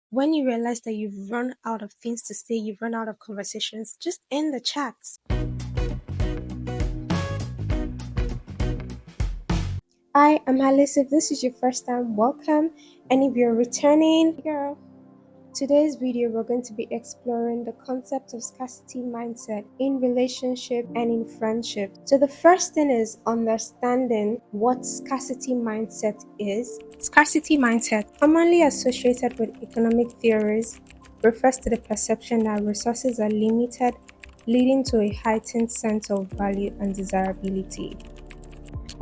When you realize that you've run out of things to say, you've run out of conversations, just end the chats. Hi, I'm Alice. If this is your first time, welcome. And if you're returning, girl, today's video we're going to be exploring the concept of scarcity mindset in relationship and in friendship. So the first thing is understanding what scarcity mindset is. Scarcity mindset, commonly associated with economic theories, refers to the perception that resources are limited, leading to a heightened sense of value and desirability.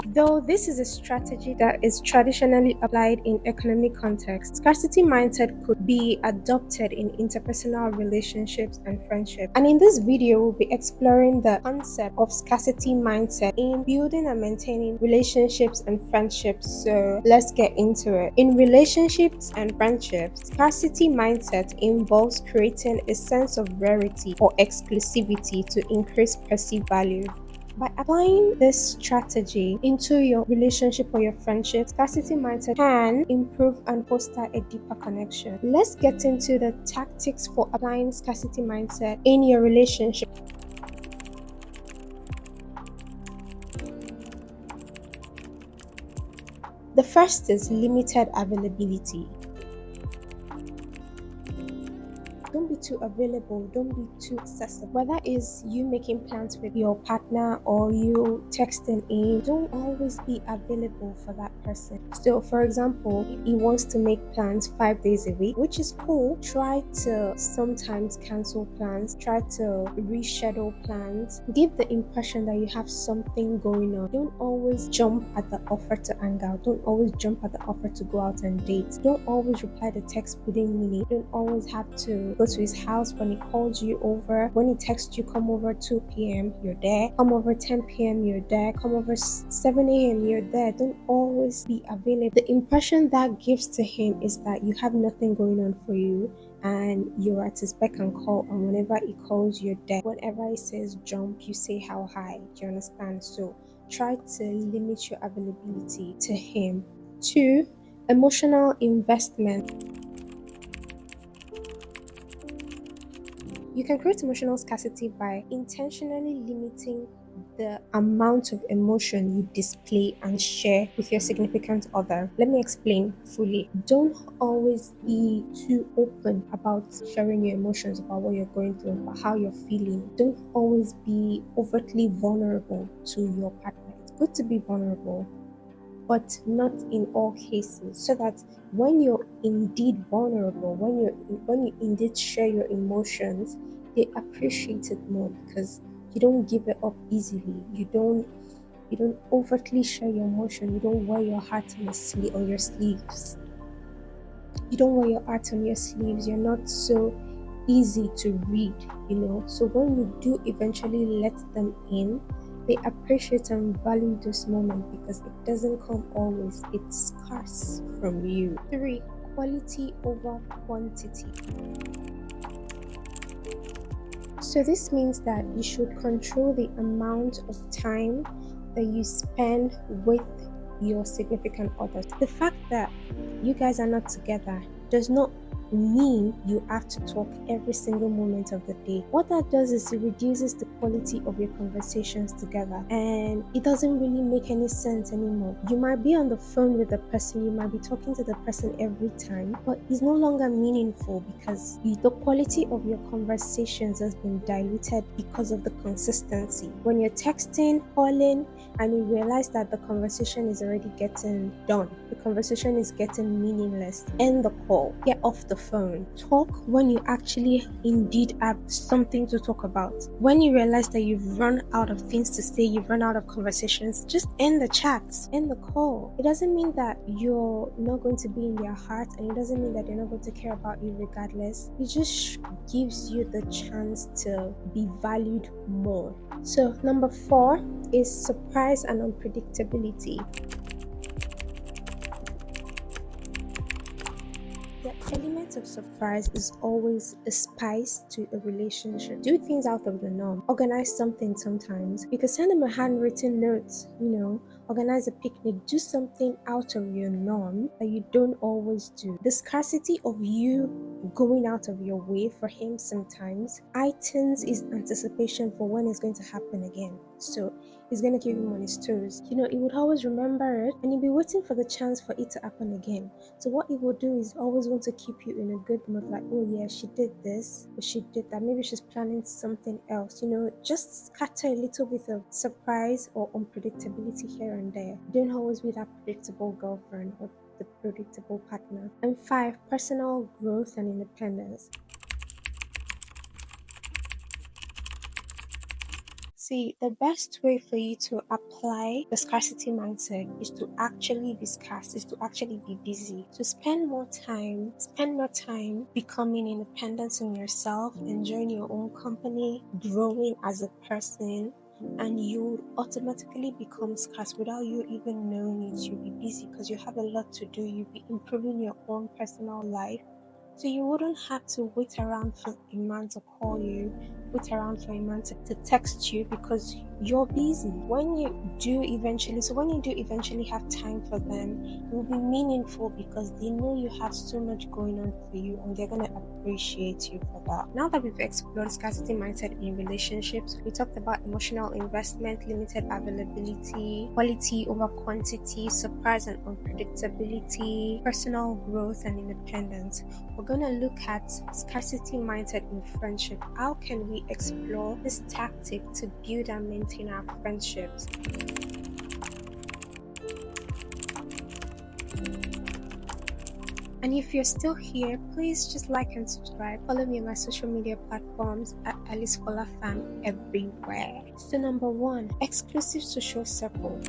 Though this is a strategy that is traditionally applied in economic contexts, scarcity mindset could be adopted in interpersonal relationships and friendships. And in this video, we'll be exploring the concept of scarcity mindset in building and maintaining relationships and friendships. So let's get into it. In relationships and friendships, scarcity mindset involves creating a sense of rarity or exclusivity to increase perceived value. By applying this strategy into your relationship or your friendship, scarcity mindset can improve and foster a deeper connection. Let's get into the tactics for applying scarcity mindset in your relationship. The first is limited availability. Don't be too available, don't be too accessible. Whether it's you making plans with your partner or you texting in, don't always be available for that person. So for example, if he wants to make plans 5 days a week, which is cool, try to sometimes cancel plans, try to reschedule plans. Give the impression that you have something going on. Don't always jump at the offer to hang out. Don't always jump at the offer to go out and date. Don't always reply the text within minutes. Don't always have to go to his house when he calls you over. When he texts you, come over 2 p.m., you're there. Come over 10 p.m., you're there. Come over 7 a.m., you're there. Don't always be available. The impression that gives to him is that you have nothing going on for you and you're at his beck and call, and whenever he calls, you're there. Whenever he says jump, you say how high. Do you understand? So try to limit your availability to him. 2. Emotional investment. You can create emotional scarcity by intentionally limiting the amount of emotion you display and share with your significant other. Let me explain fully. Don't always be too open about sharing your emotions, about what you're going through, about how you're feeling. Don't always be overtly vulnerable to your partner. It's good to be vulnerable, but not in all cases, so that when you're indeed vulnerable, when you indeed share your emotions, they appreciate it more because you don't give it up easily. You don't overtly share your emotion. You don't wear your heart on your sleeves. You don't wear your heart on your sleeves. You're not so easy to read, so when you do eventually let them in, they appreciate and value this moment because it doesn't come always. It's scarce from you. 3. Quality over quantity. So this means that you should control the amount of time that you spend with your significant others. The fact that you guys are not together does not mean you have to talk every single moment of the day. What that does is it reduces the quality of your conversations together, and it doesn't really make any sense anymore. You might be on the phone with the person, you might be talking to the person every time, but it's no longer meaningful because the quality of your conversations has been diluted because of the consistency. When you're texting, calling, and you realize that the conversation is already getting done, the conversation is getting meaningless, end the call, get off the phone. Talk when you actually indeed have something to talk about. When you realize that you've run out of things to say, you've run out of conversations, just end the chats, end the call. It doesn't mean that you're not going to be in their heart, and it doesn't mean that they're not going to care about you regardless. It just gives you the chance to be valued more. So number 4 is surprise and unpredictability. The element of surprise is always a spice to a relationship. Do things out of the norm. Organize something sometimes. You can send them a handwritten note, organize a picnic, do something out of your norm that you don't always do. The scarcity of you going out of your way for him sometimes heightens his anticipation for when it's going to happen again. So it's going to keep him on his toes. He would always remember it and he'll be waiting for the chance for it to happen again. So what he will do is always want to keep you in a good mood, like, oh yeah, she did this, or she did that. Maybe she's planning something else. Just scatter a little bit of surprise or unpredictability here and there. Don't always be that predictable girlfriend or the predictable partner. And 5, personal growth and independence. See, the best way for you to apply the scarcity mindset is to actually be scarce, is to actually be busy, to spend more time becoming independent in yourself, enjoying your own company, growing as a person, and you automatically become scarce without you even knowing it. You'll be busy because you have a lot to do. You'll be improving your own personal life. So you wouldn't have to wait around for a man to call you, wait around for a man to text you because you're busy. When you do eventually have time for them, it will be meaningful because they know you have so much going on for you and they're going to appreciate you for that. Now that we've explored scarcity mindset in relationships, we talked about emotional investment, limited availability, quality over quantity, surprise and unpredictability, personal growth and independence. We're going to look at scarcity mindset in friendship. How can we explore this tactic to build and maintain our friendships? And if you're still here, please just like and subscribe. Follow me on my social media platforms at Alice Fola Fam everywhere. So number 1, exclusive social circle.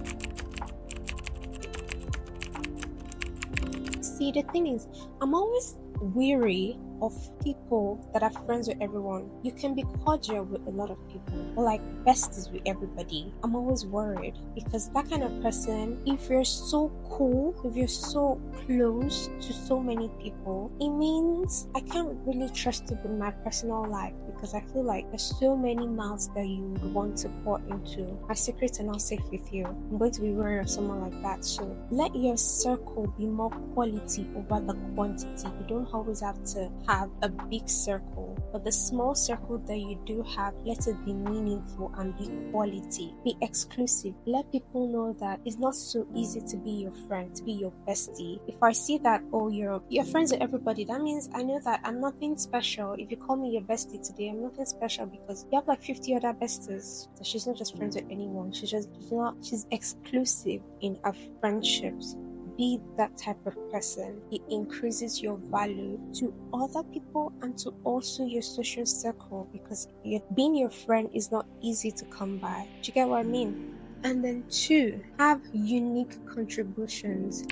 See, the thing is, I'm always weary of people that are friends with everyone. You can be cordial with a lot of people, or like besties with everybody. I'm always worried because that kind of person, if you're so cool, if you're so close to so many people, it means I can't really trust you with my personal life because I feel like there's so many mouths that you would want to pour into. My secrets are not safe with you. I'm going to be wary of someone like that. So let your circle be more quality over the quantity. You don't always have to have a big circle, but the small circle that you do have, let it be meaningful and be quality. Be exclusive. Let people know that it's not so easy to be your friend, to be your bestie. If I see that, oh, you're friends with everybody, that means I know that I'm nothing special. If you call me your bestie today, I'm nothing special because you have like 50 other besties. So she's not just friends with anyone. She's exclusive in her friendships. Be that type of person. It increases your value to other people and to also your social circle because being your friend is not easy to come by. Do you get what I mean? And then 2, have unique contributions.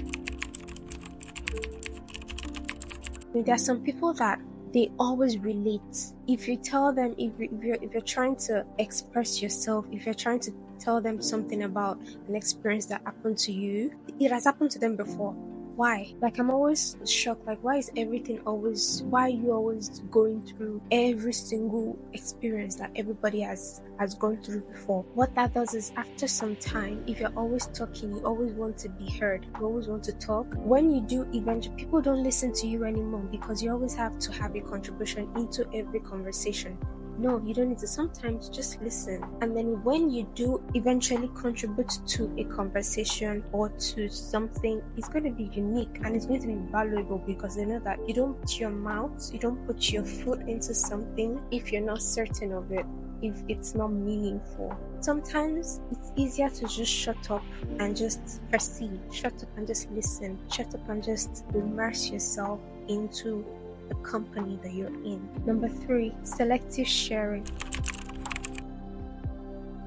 There are some people that they always relate. If you tell them, if you're trying to express yourself, if you're trying to tell them something about an experience that happened to you, it has happened to them before. Why? Like, I'm always shocked. Like, why are you always going through every single experience that everybody has gone through before? What that does is, after some time, if you're always talking, you always want to be heard, you always want to talk. When you do, eventually people don't listen to you anymore because you always have to have a contribution into every conversation. No, you don't need to. Sometimes just listen. And then when you do eventually contribute to a conversation or to something, it's going to be unique and it's going to be valuable because they know that you don't put your foot into something if you're not certain of it, if it's not meaningful. Sometimes it's easier to just shut up and just proceed. Shut up and just listen. Shut up and just immerse yourself into the company that you're in. Number 3, selective sharing.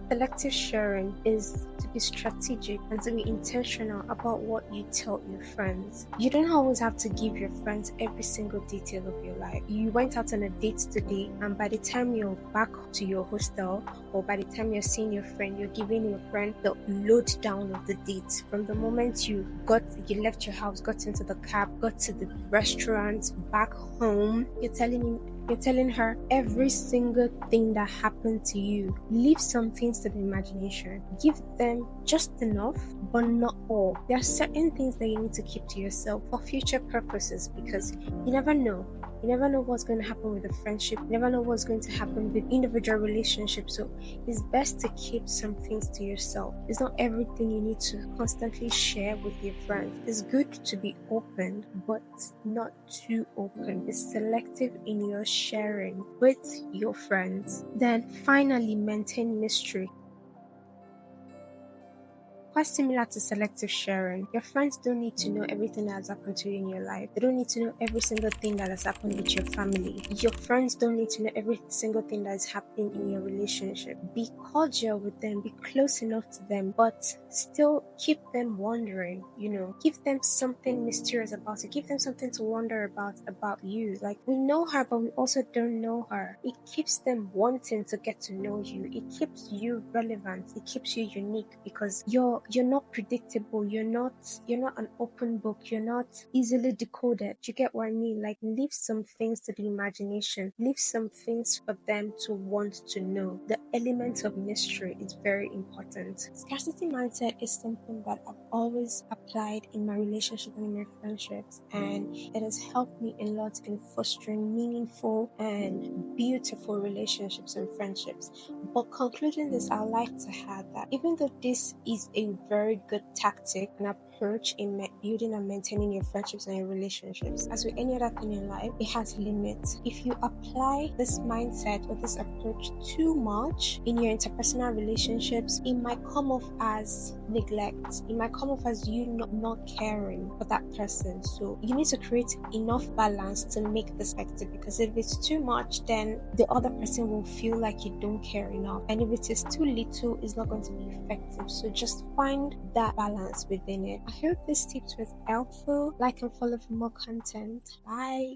Selective sharing is to be strategic and to be intentional about what you tell your friends. You don't always have to give your friends every single detail of your life. You went out on a date today, and by the time you're back to your hostel, or by the time you're seeing your friend, you're giving your friend the lowdown of the date. From the moment you left your house, got into the cab, got to the restaurant, back home, you're telling him You're telling her every single thing that happened to you. Leave some things to the imagination. Give them just enough, but not all. There are certain things that you need to keep to yourself for future purposes, because you never know. You never know what's going to happen with a friendship. You never know what's going to happen with individual relationships. So it's best to keep some things to yourself. It's not everything you need to constantly share with your friends. It's good to be open, but not too open. Be selective in your sharing with your friends. Then finally, maintain mystery. Quite similar to selective sharing. Your friends don't need to know everything that has happened to you in your life. They don't need to know every single thing that has happened with your family. Your friends don't need to know every single thing that is happening in your relationship. Be cordial with them, be close enough to them, but still keep them wondering, give them something mysterious about it. Give them something to wonder about you. Like, we know her, but we also don't know her. It keeps them wanting to get to know you. It keeps you relevant. It keeps you unique, because you're not predictable. You're not an open book. You're not easily decoded. You get what I mean? Like, leave some things to the imagination. Leave some things for them to want to know. The element of mystery is very important. Scarcity mindset is something that I've always applied in my relationship and in my friendships, and it has helped me a lot in fostering meaningful and beautiful relationships and friendships. But concluding this, I'd like to add that even though this is a very good tactic and approach in building and maintaining your friendships and your relationships, as with any other thing in life, it has limits. If you apply this mindset or this approach too much in your interpersonal relationships, it might come off as neglect. It might come off as you not caring for that person. So you need to create enough balance to make this effective, because if it's too much, then the other person will feel like you don't care enough, and if it is too little, it's not going to be effective. So just find that balance within it. I hope this tips was helpful. Like and follow for more content. Bye.